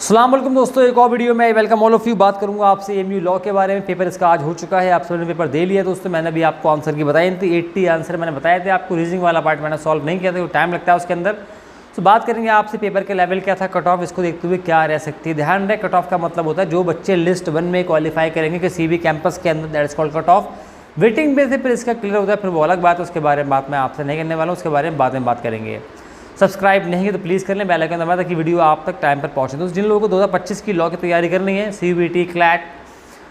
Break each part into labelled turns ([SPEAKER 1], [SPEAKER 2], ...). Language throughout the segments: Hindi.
[SPEAKER 1] अस्सलाम वालेकुम दोस्तों, एक और वीडियो में वेलकम ऑल ऑफ यू। बात करूंगा आपसे एमयू लॉ के बारे में। पेपर इसका आज हो चुका है, आप सबने पेपर दे लिया दोस्तों। मैंने भी आपको आंसर की बताई थी, 80 आंसर मैंने बताए थे आपको। रीजनिंग वाला पार्ट मैंने सॉल्व नहीं किया था, टाइम लगता है उसके अंदर। तो बात करेंगे आपसे पेपर के लेवल क्या था, कट ऑफ इसको देखते हुए क्या रह सकती है। ध्यान रहे, कट ऑफ का मतलब होता है जो बच्चे लिस्ट 1 में क्वालिफाई करेंगे किसी भी कैंपस के अंदर, that is called cut off. Waiting पे से फिर इसका क्लियर होता है, फिर वो अलग बात है, उसके बारे में बात मैं आपसे नहीं करने वाला हूँ, उसके बारे में बाद में बात करेंगे। सब्सक्राइब नहीं है तो प्लीज़ कर लें, बेल आइकन दबाएं ताकि वीडियो आप तक टाइम पर पहुंचे। तो जिन लोगों को 2025 की लॉ की तैयारी करनी है, CBT, क्लैट,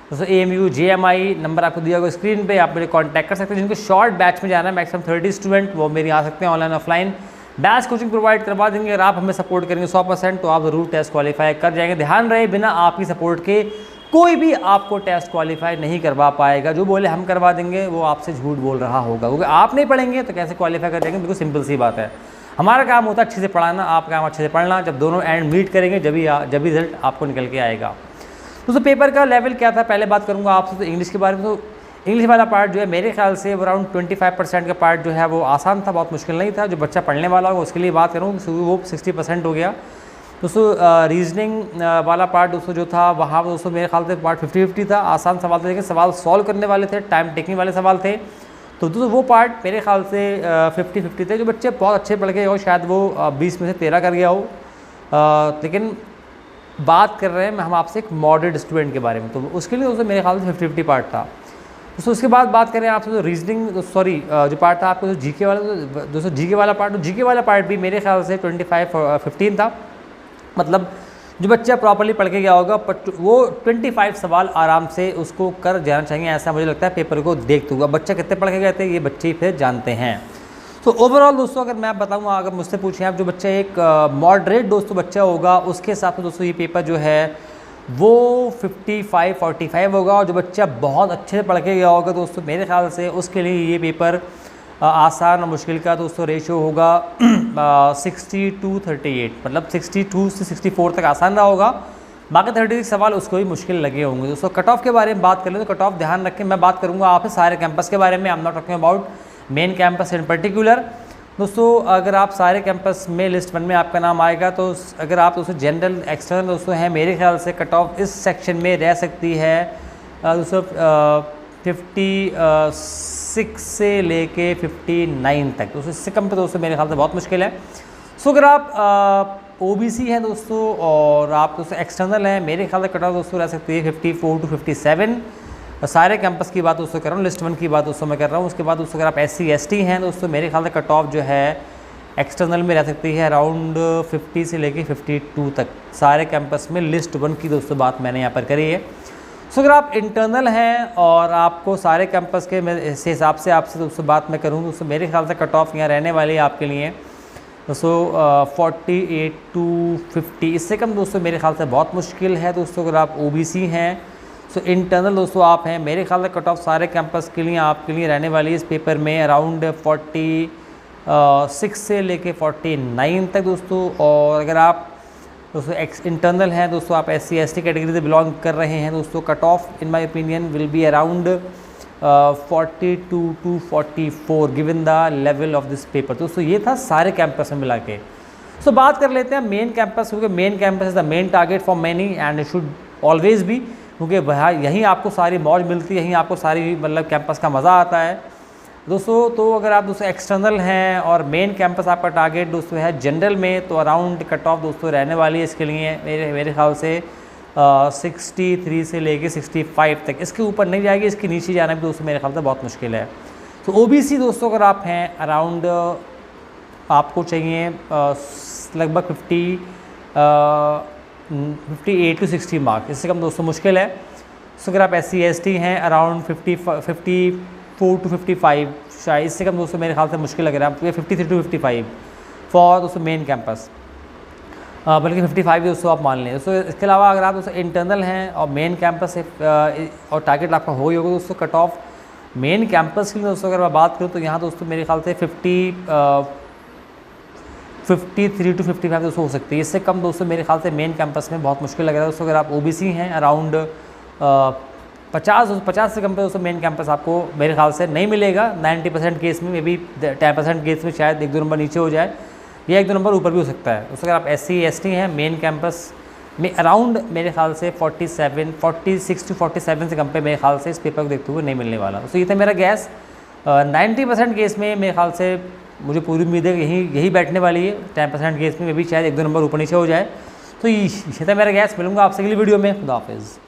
[SPEAKER 1] दोस्तों AMU, JMI, नंबर आपको दिया होगा स्क्रीन पे, आप मेरे कांटेक्ट कर सकते हैं। जिनको शॉर्ट बैच में जाना है, मैक्सिमम 30 स्टूडेंट, वो मेरे आ सकते हैं online offline. Batch coaching provide करवा देंगे। अगर आप हमें सपोर्ट करेंगे 100% तो आप ज़रूर टेस्ट क्वालिफाई कर जाएंगे। ध्यान रहे, बिना आपकी सपोर्ट के कोई भी आपको टेस्ट क्वालिफाई नहीं करवा पाएगा। जो बोले हम करवा देंगे वो आपसे झूठ बोल रहा होगा, क्योंकि आप नहीं पढ़ेंगे तो कैसे क्वालिफाई कर जाएंगे। बिल्कुल सिंपल सी बात है। हमारा काम होता है अच्छे से पढ़ाना, आपका काम अच्छे से पढ़ना। जब दोनों एंड मीट करेंगे जब ही रिजल्ट आपको निकल के आएगा। दोस्तों पेपर का लेवल क्या था पहले बात करूंगा आपसे। तो इंग्लिश के बारे में, तो इंग्लिश वाला पार्ट जो है मेरे ख्याल से अराउंड 25% का पार्ट जो है वो आसान था, बहुत मुश्किल नहीं था। जो बच्चा पढ़ने वाला होगा उसके लिए बात करूँ वो 60% हो गया। दोस्तों रीजनिंग वाला पार्ट दोस्तों जो था वहाँ दोस्तों मेरे ख्याल से पार्ट 50-50 था। आसान सवाल थे, लेकिन सवाल सॉल्व करने वाले थे, टाइम टेकिंग वाले सवाल थे। तो दोस्तों वो पार्ट मेरे ख्याल से 50-50 थे। जो बच्चे बहुत अच्छे पढ़ गए हो शायद वो 20 में से 13 कर गया हो। लेकिन बात कर रहे हैं हम आपसे एक मॉडरेट स्टूडेंट के बारे में, तो उसके लिए दोस्तों मेरे ख्याल से 50-50 पार्ट था। दोस्तों उसके बाद बात करें आपसे तो रीजनिंग जो पार्ट था आपको जो जीके वाला, दोस्तों जीके वाला पार्ट, तो जीके वाला पार्ट भी मेरे ख्याल से 25-15 था। मतलब जो बच्चा प्रॉपर्ली पढ़ के गया होगा वो 25 सवाल आराम से उसको कर जाना चाहिए, ऐसा मुझे लगता है पेपर को देखते हुए। बच्चा कितने पढ़ के गए थे ये बच्चे ही फिर जानते हैं। तो ओवरऑल दोस्तों अगर मैं बताऊंगा, अगर मुझसे पूछें आप, जो बच्चा एक मॉडरेट दोस्तों बच्चा होगा उसके हिसाब से दोस्तों ये पेपर जो है वो 55-45 होगा। और जो बच्चा बहुत अच्छे से पढ़ के गया होगा दोस्तों मेरे ख्याल से उसके लिए ये पेपर आसान और मुश्किल का दोस्तों रेशियो होगा 60-38, मतलब 62 से 64 तक आसान रहा होगा। बाकी 36 सवाल उसको भी मुश्किल लगे होंगे। दोस्तों कट ऑफ के बारे में बात कर ले तो कट ऑफ ध्यान रखें, मैं बात करूंगा आपसे सारे कैंपस के बारे में। I am not talking about main campus in particular. दोस्तों अगर आप सारे कैंपस में लिस्ट 1 में आपका नाम आएगा तो अगर आप दोस्तों जनरल एक्सटर्नल दोस्तों हैं, मेरे ख्याल से कट ऑफ इस सेक्शन में रह सकती है दोस्तों 56 से लेके 59 तक। दोस्तों इससे कम पे दोस्तों मेरे ख्याल से बहुत मुश्किल है। सो अगर आप OBC हैं दोस्तों और आप दोस्तों एक्सटर्नल हैं, मेरे ख्याल से कट ऑफ दोस्तों रह सकती है 54 to 57। सारे कैंपस की बात दोस्तों कर रहा हूँ, लिस्ट 1 की बात दोस्तों मैं कर रहा हूँ। उसके बाद दोस्तों अगर आप SC/ST हैं दोस्तों, मेरे ख्याल से कट ऑफ जो है एक्सटर्नल में रह सकती है अराउंड 50 से लेके 52 तक। सारे कैंपस में लिस्ट 1 की दोस्तों बात मैंने यहाँ पर करी है। सो अगर आप इंटरनल हैं और आपको सारे कैंपस के इस हिसाब से आपसे दोस्तों बात मैं करूँ दोस्तों, मेरे ख्याल से कट ऑफ यहाँ रहने वाली है आपके लिए दोस्तों 48 to 50। इससे कम दोस्तों मेरे ख्याल से बहुत मुश्किल है दोस्तों। अगर आप OBC हैं सो इंटरनल दोस्तों आप हैं, मेरे ख्याल से कट ऑफ सारे कैंपस के लिए आपके लिए रहने वाली है इस पेपर में अराउंड 46 से लेके 49 तक दोस्तों। और अगर आप दोस्तों इंटरनल हैं दोस्तों, आप SC/ST कैटेगरी से बिलोंग कर रहे हैं दोस्तों, cut off in my opinion will be around 42 to 44 given the level of this paper. दोस्तों ये था सारे कैंपस में मिला के। सो बात कर लेते हैं मेन कैंपस, क्योंकि main campus is the main target for many and it should always be, क्योंकि वहाँ यहीं आपको सारी मौज मिलती है, यहीं आपको सारी मतलब कैंपस का मज़ा आता है दोस्तों। तो अगर आप दोस्तों एक्सटर्नल हैं और मेन कैंपस आपका टारगेट दोस्तों है जनरल में, तो अराउंड कट ऑफ दोस्तों रहने वाली है इसके लिए मेरे ख्याल से 63 से लेके 65 तक। इसके ऊपर नहीं जाएगी, इसके नीचे जाना भी दोस्तों मेरे ख्याल से बहुत मुश्किल है। तो OBC दोस्तों अगर आप हैं अराउंड आपको चाहिए लगभग 58 to 60 मार्क, इससे कम दोस्तों मुश्किल है। सो अगर आप SC/ST हैं अराउंड 54 to 55, शायद इससे कम दोस्तों मेरे ख्याल से मुश्किल लग रहा है। 53 to 55 फॉर दोस्तों मेन कैंपस, बल्कि 55 दोस्तों आप मान लें दोस्तों। इसके अलावा अगर आप दोस्तों इंटरनल हैं और मेन कैंपस है और टारगेट आपका हो ही होगा दोस्तों कट ऑफ मेन कैंपस के लिए दोस्तों अगर मैं बात करूँ तो यहाँ दोस्तों मेरे ख्याल से 53 to 55 दोस्तों हो सकती है। इससे कम दोस्तों मेरे ख्याल से मेन कैंपस में बहुत मुश्किल लग रहा है दोस्तों। अगर आप OBC हैं अराउंड 50 से कम पे दोस्तों मेन कैंपस आपको मेरे ख्याल से नहीं मिलेगा। 90% केस में, मे बी 10% केस में शायद 1-2 नंबर नीचे हो जाए या 1-2 नंबर ऊपर भी हो सकता है। दोस्तों अगर आप SC/ST हैं मेन कैंपस मैं अराउंड मेरे ख्याल से 46 to 47 से कम पे मेरे ख्याल से इस पेपर को देखते हुए नहीं मिलने वाला। तो ये था मेरा गैस। 90% केस में मेरे ख्याल से मुझे पूरी उम्मीद है कि यही बैठने वाली है। 10% केस में भी शायद 1-2 नंबर ऊपर नीचे हो जाए। तो ये था मेरा गैस। मिलूंगा आपसे अगली वीडियो में। खुदा हाफिज़।